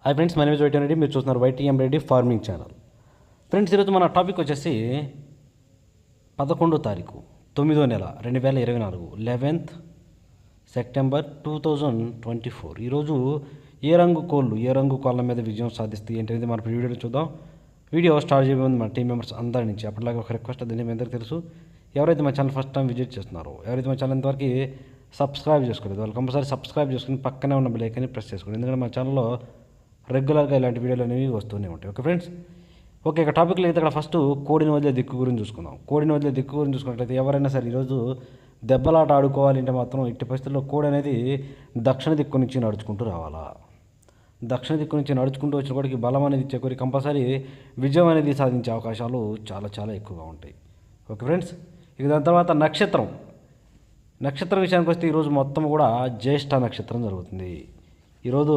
Hi friends, my name is YTM Reddy. మీరు చూస్తున్నారు YTM Reddy farming channel. Friends, ఈరోజు మన టాపిక్ వచ్చేసి 11వ తారీఖు 9వ నెల 2024 11th సెప్టెంబర్ 2024. ఈరోజు ఏ రంగు కోళ్ళ మీద విజయం సాధిస్తాయి ఏంటనేది మన వీడియోలో చూద్దాం. వీడియో స్టార్ట్ చేయబోయే ముందు మన టీం మెంబర్స్ అందరి నుంచి అప్పటిలాగా ఒక రిక్వెస్ట్, అదే మీ అందరికీ తెలుసు. ఎవరైతే మా ఛానల్ ఫస్ట్ టైం విజిట్ చేస్తున్నారో, ఎవరైతే మా ఛానల్ ఇంతవరకు సబ్స్క్రైబ్ చేసుకోలేదు, వాళ్ళు కంపల్సరీ సబ్స్క్రైబ్ చేసుకుని పక్కనే ఉన్న బెల్ ఐకాన్ని ప్రెస్ చేసుకోండి. ఎందుకంటే మా ఛానల్లో రెగ్యులర్గా ఇలాంటి వీడియోలు అనేవి వస్తూనే ఉంటాయి. Okay friends, okay. ఇక టాపిక్లో అయితే ఇక్కడ ఫస్ట్ కోడిని వదిలే దిక్కు గురించి చూసుకుందాం. కోడిని వదిలే దిక్కు గురించి చూసుకున్నట్లయితే ఎవరైనా సరే ఈరోజు దెబ్బలాట ఆడుకోవాలి అంటే మాత్రం ఎట్టి పరిస్థితుల్లో కోడి అనేది దక్షిణ దిక్కు నుంచి నడుచుకుంటూ రావాలా. దక్షిణ దిక్కు నుంచి నడుచుకుంటూ వచ్చిన కోడికి బలం అనేది ఇచ్చే కోరి కంపల్సరీ విజయం అనేది సాధించే అవకాశాలు చాలా చాలా ఎక్కువగా ఉంటాయి. ఓకే ఫ్రెండ్స్, ఇక దాని తర్వాత నక్షత్రం విషయానికి వస్తే ఈరోజు మొత్తం కూడా జ్యేష్ఠ నక్షత్రం జరుగుతుంది. ఈరోజు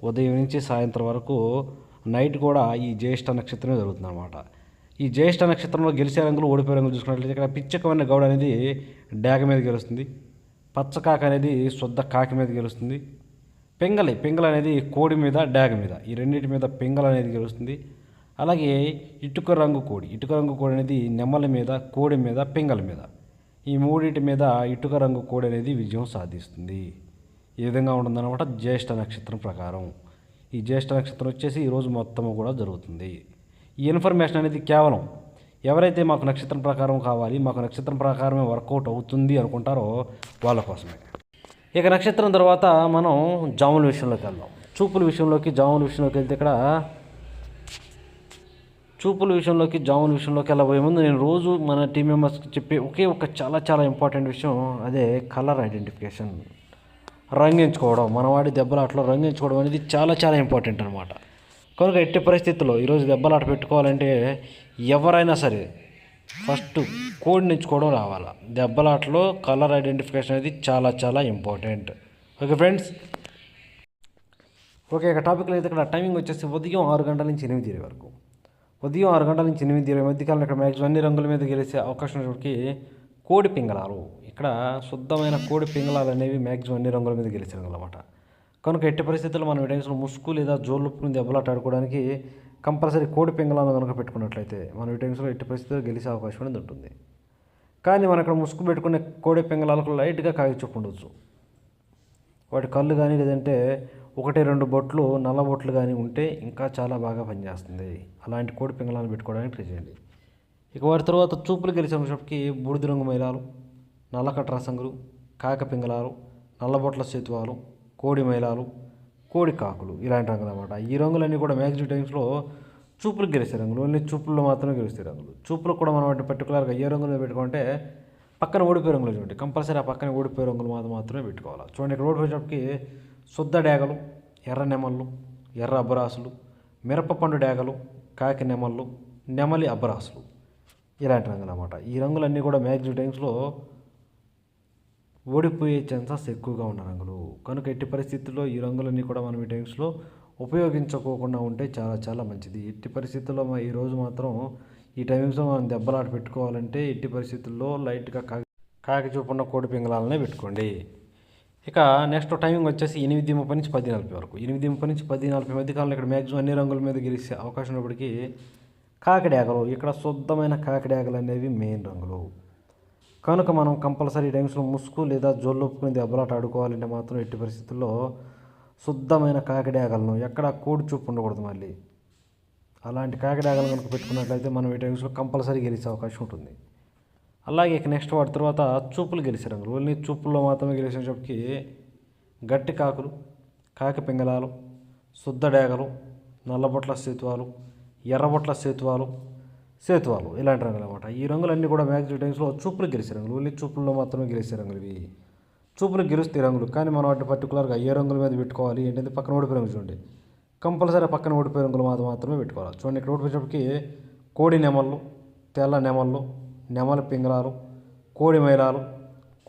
ఉదయం నుంచి సాయంత్రం వరకు నైట్ కూడా ఈ జ్యేష్ఠ నక్షత్రమే జరుగుతుంది అనమాట. ఈ జ్యేష్ఠ నక్షత్రంలో గెలిచే రంగులు, ఓడిపోయే రంగులు చూసుకున్నట్లయితే ఇక్కడ పిచ్చకమైన గౌడ అనేది డాగ మీద గెలుస్తుంది. పచ్చకాక అనేది శుద్ధ కాకి మీద గెలుస్తుంది. పెంగళ అనేది కోడి మీద, డాగ మీద, ఈ రెండింటి మీద పెంగళ అనేది గెలుస్తుంది. అలాగే ఇటుక రంగు కోడి అనేది నెమలి మీద, కోడి మీద, పెంగళ మీద, ఈ మూడింటి మీద ఇటుక రంగు కోడి అనేది విజయం సాధిస్తుంది. ఈ విధంగా ఉంటుందన్నమాట జ్యేష్ఠ నక్షత్రం ప్రకారం. ఈ జ్యేష్ఠ నక్షత్రం వచ్చేసి ఈరోజు మొత్తము కూడా జరుగుతుంది. ఈ ఇన్ఫర్మేషన్ అనేది కేవలం ఎవరైతే మాకు నక్షత్రం ప్రకారం కావాలి, మాకు నక్షత్రం ప్రకారమే వర్కౌట్ అవుతుంది అనుకుంటారో వాళ్ళ కోసమే. ఇక నక్షత్రం తర్వాత మనం జాముల విషయంలోకి వెళ్దాం. జాముల విషయంలోకి వెళ్తే ఇక్కడ జాముల విషయంలోకి వెళ్ళబోయే ముందు నేను రోజు మన టీం మెంబర్స్కి చెప్పే ఒక చాలా చాలా ఇంపార్టెంట్ విషయం, అదే కలర్ ఐడెంటిఫికేషన్. రంగించుకోవడం, మన వాడి దెబ్బలాటలో రంగించుకోవడం అనేది చాలా చాలా ఇంపార్టెంట్ అనమాట. కనుక ఎట్టి పరిస్థితుల్లో ఈరోజు దెబ్బలాట పెట్టుకోవాలంటే ఎవరైనా సరే ఫస్ట్ కోడ్ని ఎంచుకోవడం రావాలా. దెబ్బలాటలో కలర్ ఐడెంటిఫికేషన్ అనేది చాలా చాలా ఇంపార్టెంట్. Okay friends, okay. ఇక టాపిక్లో అయితే ఇక్కడ టైమింగ్ వచ్చేసి ఉదయం 6 గంటల నుంచి 8 వరకు. ఉదయం 6 గంటల నుంచి 8 మధ్యకాలంలో ఇక్కడ మ్యాక్సిమం అన్ని రంగుల మీద గెలిచే అవకాశం ఉన్నప్పటికీ కోడి పింగళాలు, ఇక్కడ శుద్ధమైన కోడి పింగళాలు అనేవి మ్యాక్సిమం అన్ని రంగుల మీద గెలిచే రంగులు అన్నమాట. కనుక ఎట్టి పరిస్థితుల్లో మనం ఈ టైమ్స్లో ముసుగు లేదా జోళ్ళుప్పుకుని దెబ్బలాట ఆడుకోవడానికి కంపల్సరీ కోడి పింగళాలను కనుక పెట్టుకున్నట్లయితే మనం ఈ టైమ్స్లో ఎట్టి పరిస్థితుల్లో గెలిచే అవకాశం అనేది ఉంటుంది. కానీ మనం ఇక్కడ ముసుగు పెట్టుకునే కోడి పింగళాలకు లైట్గా కాగి చూపు ఉండవచ్చు. వాటి కళ్ళు కానీ లేదంటే 1-2 బొట్లు, నల్ల బొట్లు కానీ ఉంటే ఇంకా చాలా బాగా పనిచేస్తుంది. అలాంటి కోడి పింగళాలను పెట్టుకోవడానికి ట్రై చేయండి. ఇక వాటి తర్వాత చూపులు గెలిచేటప్పటికి బూడిద రంగు మైలాలు, నల్లకట్ట రసంగులు, కాక పింగళాలు, నల్లబొట్ల సేతువాలు, కోడి మైలాలు, కోడి కాకులు, ఇలాంటి రంగులు అన్నమాట. ఈ రంగులన్నీ కూడా మ్యాక్సిమం టైమ్స్లో చూపులకు గెలిచే రంగులు, ఓన్లీ చూపుల్లో మాత్రమే గెలిచే రంగులు. చూపులకు కూడా మనం వాటిని పర్టికులర్గా ఏ రంగులు పెట్టుకుంటే పక్కన ఓడిపోయే రంగులు చూడండి, కంపల్సరీ ఆ పక్కన ఓడిపోయే రంగులు మాత్రమే పెట్టుకోవాలి. చూడండి, ఇక్కడ ఓడిపోయేటప్పటికి శుద్ధ డేగలు, ఎర్ర నెమళ్ళు, ఎర్ర అబ్బరాసులు, మిరపపండు డేగలు, కాకి నెమళ్ళు, నెమలి అబ్బరాసులు, ఇలాంటి రంగులు అన్నమాట. ఈ రంగులన్నీ కూడా మ్యాక్సిమం టైమ్స్లో ఓడిపోయే ఛాన్సెస్ ఎక్కువగా ఉన్న రంగులు. కనుక ఎట్టి పరిస్థితుల్లో ఈ రంగులన్నీ కూడా మనం ఈ టైమ్స్లో ఉపయోగించుకోకుండా ఉంటే చాలా చాలా మంచిది. ఎట్టి పరిస్థితుల్లో ఈరోజు మాత్రం ఈ టైమ్స్లో మనం దెబ్బలాట పెట్టుకోవాలంటే ఎట్టి పరిస్థితుల్లో లైట్గా కాకి చూపున్న కోడి పింగళాలనే పెట్టుకోండి. ఇక నెక్స్ట్ టైమింగ్ వచ్చేసి 8:30 నుంచి 10:40 వరకు. 8:30 నుంచి 10:40 మధ్య కాలంలో ఇక్కడ మ్యాక్సిమం అన్ని రంగుల మీద గెలిచే అవకాశం ఉన్నప్పటికీ కాకిడాగలు, ఇక్కడ శుద్ధమైన కాకిడాగలు అనేవి మెయిన్ రంగులు. కనుక మనం కంపల్సరీ టైమ్స్లో ముసుగు లేదా జోళ్ళొప్పుకుని దెబ్బలాట ఆడుకోవాలంటే మాత్రం ఎట్టి పరిస్థితుల్లో శుద్ధమైన కాకిడాగలను, ఎక్కడ కోడి చూపు ఉండకూడదు. మళ్ళీ అలాంటి కాకిడాగలు కనుక పెట్టుకున్నట్లయితే మనం ఈ టైమ్స్లో కంపల్సరీ గెలిచే అవకాశం ఉంటుంది. అలాగే ఇక నెక్స్ట్ వాటి తర్వాత చూపులు గెలిచే రంగులు, ఓన్లీ చూపుల్లో మాత్రమే గెలిచేటప్పటికి గట్టి కాకులు, కాకి పింగళాలు, శుద్ధ డేగలు, నల్లబొట్ల సేతువాలు, ఎర్రబొట్ల సేతువాలు, ఇలాంటి రంగులు అన్నమాట. ఈ రంగులన్నీ కూడా మ్యాక్సిమం టైమ్స్లో చూపులు గెలిచే రంగులు, ఓన్లీ చూపుల్లో మాత్రమే గెలిచే రంగులు. ఇవి చూపులు గెలుస్తాయి రంగులు, కానీ మనం వాటిని పర్టికులర్గా ఏ రంగుల మీద పెట్టుకోవాలి ఏంటంటే పక్కన ఓడిపోయే రంగులు చూడండి, కంపల్సరీ పక్కన ఓడిపోయే రంగులు మాత్రమే పెట్టుకోవాలి. చూడండి, ఇక్కడ ఓడిపోయేటప్పటికి కోడి నెమళ్ళు, తెల్ల నెమళ్ళు, నెమలి పింగళాలు, కోడి మైలాలు,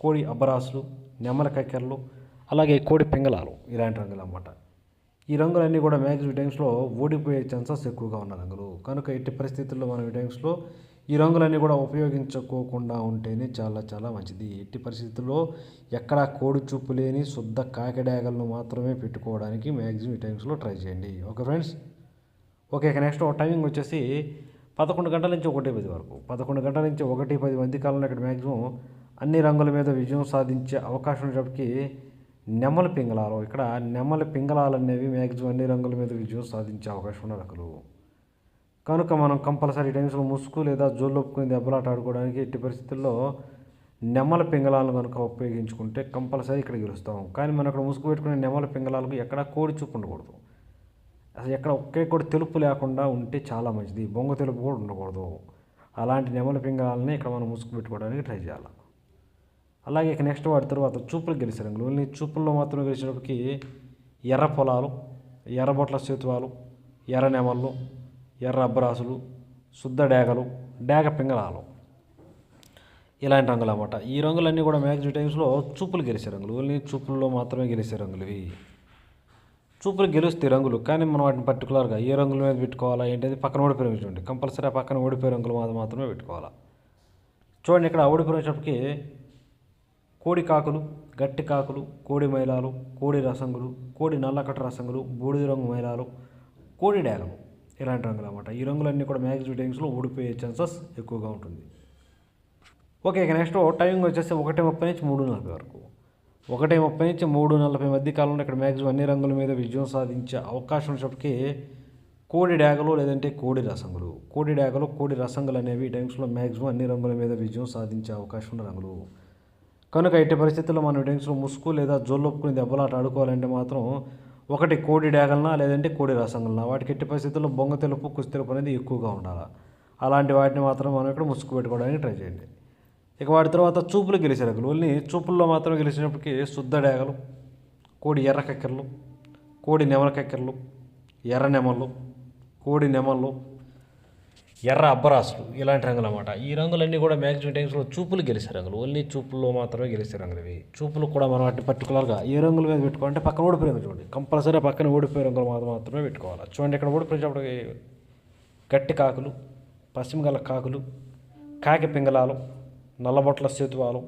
కోడి అబ్బరాసులు, నెమలి కక్కెరలు, అలాగే కోడి పింగళాలు, ఇలాంటి రంగులు అన్నమాట. ఈ రంగులన్నీ కూడా మ్యాక్సిమం టైమ్స్లో ఓడిపోయే ఛాన్సెస్ ఎక్కువగా ఉన్న రంగులు. కనుక ఎట్టి పరిస్థితుల్లో మనం ఈ టైమ్స్లో ఈ రంగులన్నీ కూడా ఉపయోగించుకోకుండా ఉంటేనే చాలా చాలా మంచిది. ఎట్టి పరిస్థితుల్లో ఎక్కడా కోడి చూపు లేని శుద్ధ కాకి డేగలను మాత్రమే పెట్టుకోవడానికి మ్యాక్సిమం ఈ టైమ్స్లో ట్రై చేయండి. Okay friends. ఓకే, ఇక నెక్స్ట్ టైమింగ్ వచ్చేసి 11 గంటల నుంచి 1:10 వరకు. 11 గంటల నుంచి 1:10 మధ్య కాలంలో ఇక్కడ మ్యాక్సిమం అన్ని రంగుల మీద విజయం సాధించే అవకాశం ఉన్నప్పటికీ నెమలి పింగళాలు, ఇక్కడ నెమలి పింగళాలు అనేవి మ్యాక్సిమం అన్ని రంగుల మీద విజయం సాధించే అవకాశం ఉన్న రకాలు. కనుక మనం కంపల్సరీ టైమ్స్లో ముసుగు లేదా జోళ్ళు ఒప్పుకుని దెబ్బలాట ఆడుకోవడానికి ఎట్టి పరిస్థితుల్లో నెమల పింగళాలను కనుక ఉపయోగించుకుంటే కంపల్సరీ ఇక్కడ గెలుస్తాం. కానీ మనం అక్కడ ముసుగు పెట్టుకునే నెమల పింగళాలకు ఎక్కడ కోడి చూపు ఉండకూడదు. అసలు ఎక్కడ ఒకే కూడా తెలుపు లేకుండా ఉంటే చాలా మంచిది. బొంగ తెలుపు కూడా ఉండకూడదు. అలాంటి నెమలి పింగళాలని ఇక్కడ మనం ముసుగు పెట్టుకోవడానికి ట్రై చేయాలి. అలాగే ఇక నెక్స్ట్ వాటి తర్వాత చూపులు గెలిచే రంగులు. ఓన్లీ చూపుల్లో మాత్రమే గెలిచినప్పటికీ ఎర్ర పొలాలు, ఎర్రబొట్ల సేతువాలు, ఎర్ర నెమళ్ళు, ఎర్ర అబ్బరాసులు, శుద్ధ డేగలు, డేగ పింగళాలు, ఇలాంటి రంగులు అన్నమాట. ఈ రంగులన్నీ కూడా మ్యాక్సిమం టైమ్స్లో చూపులు గెలిచే రంగులు. ఓన్లీ చూపుల్లో మాత్రమే గెలిచే రంగులు ఇవి. చూపులు గెలుస్తాయి రంగులు, కానీ మనం వాటిని పర్టికులర్గా ఏ రంగుల మీద పెట్టుకోవాలా ఏంటది పక్కన ఓడిపోయి చూడండి. కంపల్సరీ ఆ పక్కన ఓడిపోయే రంగులు మాత్రమే పెట్టుకోవాలా. చూడండి, ఇక్కడ ఓడిపోయినప్పటికీ కోడి కాకులు, గట్టి కాకులు, కోడి మైలాలు, కోడి రసంగులు, కోడి నల్లకట్ట రసంగులు, బూడిద రంగు మైలాలు, కోడి డేగలు, ఇలాంటి రంగులు అన్నమాట. ఈ రంగులన్నీ కూడా మ్యాక్సిమం టైమ్స్లో ఓడిపోయే ఛాన్సెస్ ఎక్కువగా ఉంటుంది. ఓకే, ఇక నెక్స్ట్ టైమింగ్ వచ్చేసి 1:30 నుంచి 3:40 వరకు. 1:30 నుంచి 3:40 మధ్య కాలంలో ఇక్కడ మ్యాక్సిమం అన్ని రంగుల మీద విజయం సాధించే అవకాశం ఉన్నప్పటికీ కోడి డేగలు లేదంటే కోడి రసంగులు, కోడి డేగలు, కోడి రసంగులు అనేవి ఈ టైమ్స్లో మ్యాక్సిమం అన్ని రంగుల మీద విజయం సాధించే అవకాశం ఉన్న రంగులు. కనుక ఎట్టి పరిస్థితుల్లో మనం ఈ టైమ్స్లో ముసుగు లేదా జోళ్ళు ఒప్పుకుని దెబ్బలాట ఆడుకోవాలంటే మాత్రం ఒకటి కోడి డేగలనా లేదంటే కోడి రసంగులనా, వాటికి ఎట్టి పరిస్థితుల్లో బొంగ తెలుపు, కుసి తెలుపు అనేది ఎక్కువగా ఉండాలి. అలాంటి వాటిని మాత్రం మనం ఇక్కడ ముసుగు పెట్టుకోవడానికి ట్రై చేయండి. ఇక వాటి తర్వాత చూపులు గెలిచే రంగులు. ఓన్లీ చూపుల్లో మాత్రమే గెలిచినప్పటికీ శుద్ధ డేగలు, కోడి ఎర్ర కక్కెరలు, కోడి నెమల కక్కెరలు, ఎర్ర నెమళ్ళు, కోడి నెమళ్ళు, ఎర్ర అబ్బరాసులు, ఇలాంటి రంగులు అన్నమాట. ఈ రంగులన్నీ కూడా మ్యాక్సిమం టైమ్స్లో చూపులు గెలిచే రంగులు. ఓన్లీ చూపుల్లో మాత్రమే గెలిచే రంగులు ఇవి. చూపులు కూడా మనం వాటిని పర్టికులర్గా ఏ రంగుల మీద పెట్టుకోవాలంటే పక్కన ఓడిపోయే రంగులు చూడండి. కంపల్సరీ పక్కన ఓడిపోయే రంగులు మాత్రమే పెట్టుకోవాలి. చూడండి, ఇక్కడ ఓడిపోయినప్పుడు గట్టి కాకులు, పశ్చిమ గల కాకులు, కాకి పింగళాలు, నల్లబొట్ల సేతువాలు,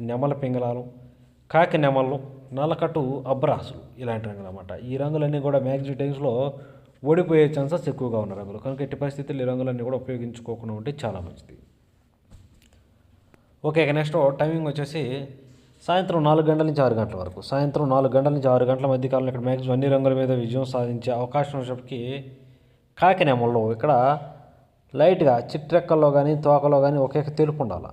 నెమల పింగళాలు, కాకి నెమళ్ళు, నల్లకట్టు అబ్బరాసులు, ఇలాంటి రంగులు అన్నమాట. ఈ రంగులన్నీ కూడా మ్యాక్సిమం టైమ్స్లో ఓడిపోయే ఛాన్సెస్ ఎక్కువగా ఉన్న రంగులు. కనుక ఎట్టి పరిస్థితుల్లో ఈ రంగులన్నీ కూడా ఉపయోగించుకోకుండా ఉంటే చాలా మంచిది. ఓకే, ఇక నెక్స్ట్ టైమింగ్ వచ్చేసి సాయంత్రం 4 గంటల నుంచి 6 గంటల వరకు. సాయంత్రం 4 గంటల నుంచి 6 గంటల మధ్య కాలంలో ఇక్కడ మ్యాక్సిమం అన్ని రంగుల మీద విజయం సాధించే అవకాశం ఉన్నప్పటికీ కాకి నెమళ్ళు ఇక్కడ లైట్గా చిట్రెక్కల్లో కానీ తోకలో కానీ ఒకే తెలుపు ఉండాలి.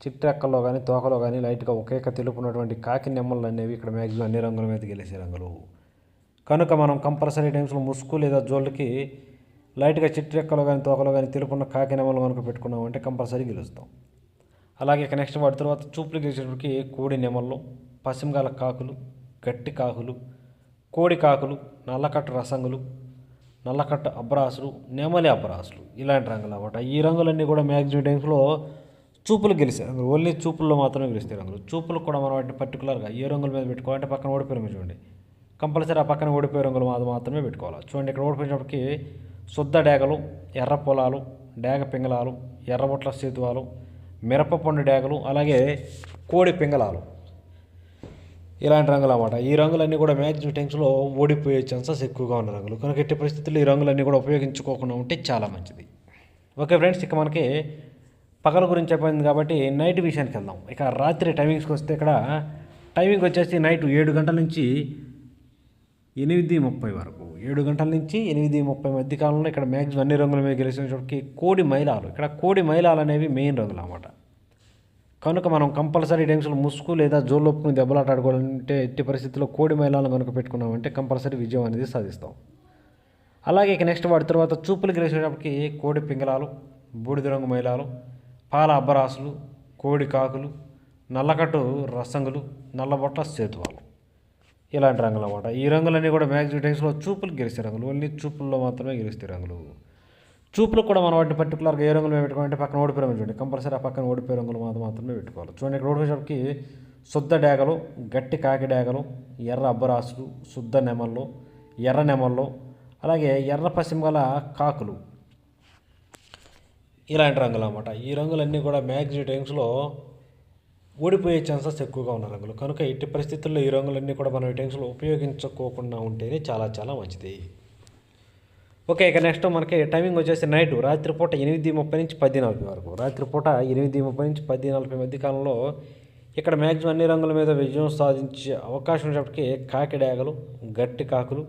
చిట్రెక్కల్లో కానీ తోకలో కానీ లైట్గా ఒకే తెలుపు ఉన్నటువంటి కాకి నెమళ్ళు అనేవి ఇక్కడ మ్యాక్సిమం అన్ని రంగుల మీద గెలిచే రంగులు. కనుక మనం కంపల్సరీ టైమ్స్లో ముసుగు లేదా జోళ్ళకి లైట్గా చిట్రెక్కలో కానీ తోకలో కానీ తెలుపున్న కాకి నెమళ్ళు కనుక పెట్టుకున్నామంటే కంపల్సరీ గెలుస్తాం. అలాగే ఇక నెక్స్ట్ వాటి తర్వాత చూపులు గెలిచేటప్పటికి కోడి నెమళ్ళు, పశ్చిమగాల కాకులు, గట్టి కాకులు, కోడి కాకులు, నల్లకట్టు రసంగులు, నల్లకట్టు అబ్బరాసులు, నెమలి అబ్బరాసులు, ఇలాంటి రంగులు అన్నమాట. ఈ రంగులన్నీ కూడా మ్యాక్సిమం టైమ్స్లో చూపులు గెలిచే రంగులు. ఓన్లీ చూపుల్లో మాత్రమే గెలుస్తాయి రంగులు. చూపులు కూడా మనం వాటిని పర్టికులర్గా ఏ రంగుల మీద పెట్టుకోవాలంటే పక్కన ఓడిపోయే రంగులు చూడండి. కంపల్సరీ ఆ పక్కన ఓడిపోయే రంగులు మాత్రమే పెట్టుకోవాలి. చూడండి, ఇక్కడ ఓడిపోయినప్పటికీ శుద్ధ డేగలు, ఎర్ర పొలాలు, డేగ పింగళాలు, ఎర్రబొట్ల సేతువాలు, మిరపపండు డేగలు, అలాగే కోడి పింగళాలు, ఇలాంటి రంగులు అన్నమాట. ఈ రంగులన్నీ కూడా మ్యాక్సిమం టైమ్స్లో ఓడిపోయే ఛాన్సెస్ ఎక్కువగా ఉన్న రంగులు. కనుక ఎట్టి పరిస్థితుల్లో ఈ రంగులన్నీ కూడా ఉపయోగించుకోకుండా ఉంటే చాలా మంచిది. ఓకే ఫ్రెండ్స్, ఇక మనకి పగల గురించి అయిపోయింది కాబట్టి నైట్ విషయానికి వెళ్దాం. ఇక రాత్రి టైమింగ్స్కి వస్తే ఇక్కడ టైమింగ్ వచ్చేసి నైట్ 7 గంటల నుంచి 8:30 వరకు. 7 గంటల నుంచి 8:30 మధ్య కాలంలో ఇక్కడ మ్యాక్సిమం అన్ని రంగుల మీద గెలిచినప్పటికీ కోడి మైలాలు, ఇక్కడ కోడి మైలాలు అనేవి మెయిన్ రంగులు అన్నమాట. కనుక మనం కంపల్సరీ టైమ్స్లో ముసుగు లేదా జోళ్ళు ఒప్పుకుని దెబ్బలాట ఆడుకోవాలంటే ఎట్టి పరిస్థితుల్లో కోడి మైలాలను కనుక పెట్టుకున్నామంటే కంపల్సరీ విజయం అనేది సాధిస్తాం. అలాగే ఇక నెక్స్ట్ వాటి తర్వాత చూపులు గెలిచేటప్పటికి కోడి పింగళాలు, బూడిద రంగు మైలాలు, పాల అబ్బరాసులు, కోడి కాకులు, నల్లకట్టు రసంగులు, నల్లబొట్ల సేతువాలు, ఇలాంటి రంగులు అన్నమాట. ఈ రంగులన్నీ కూడా మ్యాక్సిమం టైమ్స్లో చూపులు గెలిచే రంగులు. ఓన్లీ చూపుల్లో మాత్రమే గెలుస్తాయి రంగులు. చూపులు కూడా మనం వాటిని పర్టికులర్గా ఏ రంగులు పెట్టుకోవాలంటే పక్కన ఓడిపోయే రంగులు చూడండి. కంపల్సరీ ఆ పక్కన ఓడిపోయే రంగులు మాత్రమే పెట్టుకోవాలి. చూడండి, ఇక్కడ ఓడిపోయేటప్పటికి శుద్ధ డేగలు, గట్టి కాకి డేగలు, ఎర్ర అబ్బరాసులు, శుద్ధ నెమళ్ళు, ఎర్ర నెమళ్ళు, అలాగే ఎర్ర పశ్చిమ గల కాకులు, ఇలాంటి రంగులు అన్నమాట. ఈ రంగులన్నీ కూడా మ్యాక్సిమం టైమ్స్లో ఓడిపోయే ఛాన్సెస్ ఎక్కువగా ఉన్న రంగులు. కనుక ఎట్టి పరిస్థితుల్లో ఈ రంగులన్నీ కూడా మనం ఈ టైమ్స్లో ఉపయోగించుకోకుండా ఉంటేనే చాలా చాలా మంచిది. ఓకే, ఇక నెక్స్ట్ మనకి టైమింగ్ వచ్చేసి నైట్ రాత్రిపూట 8:30 నుంచి 10:40 వరకు. రాత్రిపూట 8:30 నుంచి 10:40 మధ్య కాలంలో ఇక్కడ మ్యాక్సిమం అన్ని రంగుల మీద విజయం సాధించే అవకాశం ఉన్నప్పటికీ కాకిడాగలు, గట్టి కాకులు,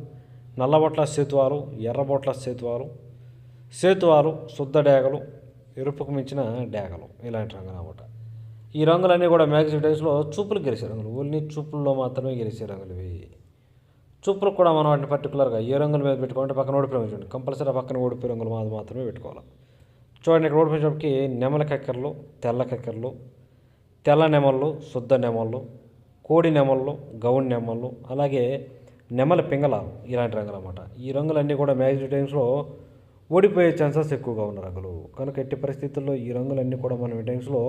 నల్లబొట్ల సేతువాలు, ఎర్రబొట్ల సేతువాలు, శుద్ధ డేగలు, ఎరుపుకు మించిన డేగలు ఇలాంటి రంగులు అన్నమాట. ఈ రంగులన్నీ కూడా మ్యాక్సిమం టైమ్స్లో చూపులు గెలిచే రంగులు. ఓన్లీ చూపుల్లో మాత్రమే గెలిచే రంగులు ఇవి. చూపులకు కూడా మనం వాటిని పర్టికులర్గా ఏ రంగుల మీద పెట్టుకోవాలంటే పక్కన ఓడిపోయి చూడండి, కంపల్సరీ పక్కన ఓడిపోయే రంగులు మాత్రమే పెట్టుకోవాలి. చూడండి, ఇక్కడ ఓడిపోయేటప్పటికి నెమల కక్కెరలు, తెల్ల కక్కెరలు, తెల్ల నెమళ్ళు, శుద్ధ నెమళ్ళు, కోడి నెమళ్ళు, గౌన్ నెమళ్ళు, అలాగే నెమల పింగళాలు ఇలాంటి రంగులు అన్నమాట. ఈ రంగులన్నీ కూడా మ్యాక్సిమం టైమ్స్లో ఓడిపోయే ఛాన్సెస్ ఎక్కువగా ఉన్న రంగులు. కనుక ఎట్టి పరిస్థితుల్లో ఈ రంగులన్నీ కూడా మనం ఈ టైమ్స్లో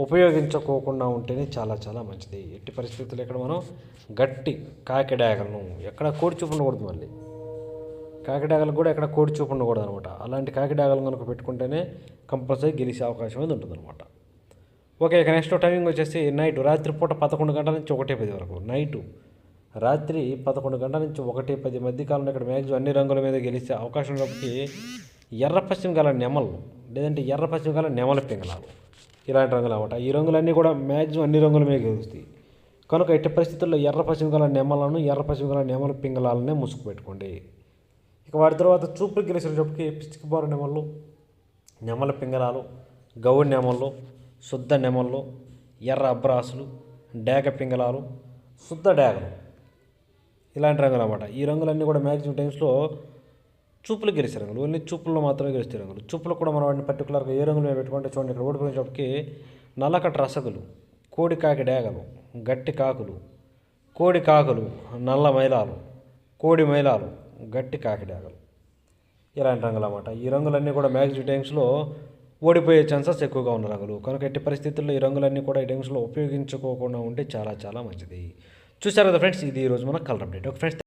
ఉపయోగించుకోకుండా ఉంటేనే చాలా చాలా మంచిది. ఎట్టి పరిస్థితుల్లో ఇక్కడ మనం గట్టి కాకిడాగలను ఎక్కడ కోడి చూపు ఉండకూడదు. మళ్ళీ కాకిడాగలు కూడా ఎక్కడ కోడి చూపు ఉండకూడదు అనమాట. అలాంటి కాకిడాగలు కనుక పెట్టుకుంటేనే కంపల్సరీ గెలిచే అవకాశం అనేది ఉంటుందన్నమాట. ఓకే, ఇక నెక్స్ట్ టైమింగ్ వచ్చేసి నైట్ రాత్రిపూట 11 గంటల నుంచి 1:10 వరకు. నైటు రాత్రి 11 గంటల నుంచి 1:10 మధ్య కాలంలో ఇక్కడ మ్యాక్సిమం అన్ని రంగుల మీద గెలిచే అవకాశం ఉన్నప్పటికీ ఎర్ర పశ్చిమ గల నెమళ్ళు లేదంటే ఎర్ర పశ్చిమ గల నెమల పింగళాలు ఇలాంటి రంగులు అన్నమాట. ఈ రంగులన్నీ కూడా మ్యాక్సిమం అన్ని రంగుల మీద గెలుస్తాయి. కనుక ఎట్టి పరిస్థితుల్లో ఎర్ర పశ్చిమ గల నెమలను, ఎర్ర పశ్చిమ గల నెమల పింగళాలనే ముసుగు పెట్టుకోండి. ఇక వాటి తర్వాత చూపులు గెలిచేటప్పటికి పిచ్చికిబారు నెమళ్ళు, నెమల పింగళాలు, గౌడి నెమళ్ళు, శుద్ధ నెమళ్ళు, ఎర్ర అబ్రాసులు, డేగ పింగళాలు, శుద్ధ డేగలు ఇలాంటి రంగులు అన్నమాట. ఈ రంగులన్నీ కూడా మ్యాక్సిమం టైమ్స్లో చూపులు గెలిచే రంగులు. ఓన్లీ చూపుల్లో మాత్రమే గెలిచే రంగులు. చూపులు కూడా మనం వాటిని పర్టికులర్గా ఏ రంగులు పెట్టుకుంటే చూడండి, ఇక్కడ ఓడిపోయినప్పటికీ నల్లకట్ట రసగులు, కోడి కాకి డేగలు, గట్టి కాకులు, కోడి కాకులు, నల్ల మైలాలు, కోడి మైలాలు, గట్టి కాకి డేగలు ఇలాంటి రంగులు అన్నమాట. ఈ రంగులన్నీ కూడా మ్యాక్సిమం టైమ్స్లో ఓడిపోయే ఛాన్సెస్ ఎక్కువగా ఉన్న రంగులు. కనుక ఎట్టి పరిస్థితుల్లో ఈ రంగులన్నీ కూడా ఈ టైమ్స్లో ఉపయోగించుకోకుండా ఉంటే చాలా చాలా మంచిది. చూసారు కదా ఫ్రెండ్స్, ఇది ఈరోజు మన కలర్ అప్డేట్. Okay friends.